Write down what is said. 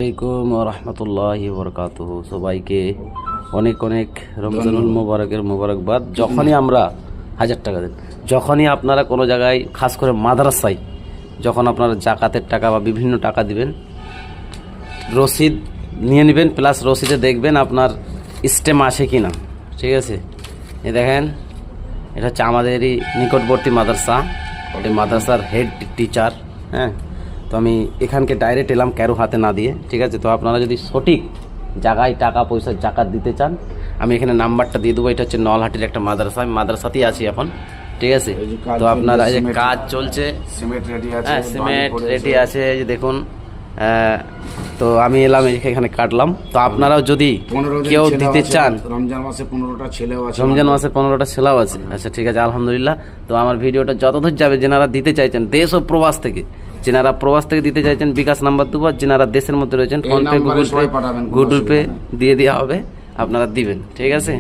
আসসালামু রহমতুল্লাহি বরকাতুহু। সবাইকে অনেক অনেক রমজানুল মোবারকের মোবারকবাদ। যখনই আমরা 1000 টাকা দেন, যখনই আপনারা কোনো জায়গায়, খাস করে মাদ্রাসায় যখন আপনারা জাকাতের টাকা বা বিভিন্ন টাকা দিবেন, রসিদ নিয়ে নেবেন, প্লাস রসিদে দেখবেন আপনার স্টেম আসে কি না। ঠিক আছে, এই দেখেন, এটা হচ্ছে আমাদেরই নিকটবর্তী মাদ্রাসা, এই মাদ্রাসার হেড টিচার। হ্যাঁ, তো আমি এখানকে ডাইরেক্ট এলাম কারো হাতে না দিয়ে। ঠিক আছে, তো আপনারা যদি সঠিক জায়গায় টাকা পয়সা জাকাত দিতে চান, আমি এখানে নাম্বারটা দিয়ে দেবো। এটা হচ্ছে নলহাটির একটা মাদ্রাসা, আমি মাদ্রাসাতেই আছি এখন। ঠিক আছে, তো আপনারা এই যে কাজ চলছে, সিমেন্ট রেডি আছে, হ্যাঁ সিমেন্ট রেডি আছে, এই যে দেখুন। তো আমি এলাম এখানে কাটলাম। তো আপনারাও যদি কেউ দিতে চান, রমজান মাসে 15টা ছেলেও আছে, রমজান মাসে 15টা ছেলেও আছে। আচ্ছা ঠিক আছে, আলহামদুলিল্লাহ। তো আমার ভিডিওটা যতদূর যাবে, যেনারা দিতে চাইছেন দেশ ও প্রবাস থেকে, যেনারা প্রবাস থেকে দিতে চাইছেন বিকাশ নাম্বার দেবো, যেনারা দেশের মধ্যে রয়েছেন ফোনপে গুগল পে দিয়ে দেওয়া হবে, আপনারা দিবেন। ঠিক আছে।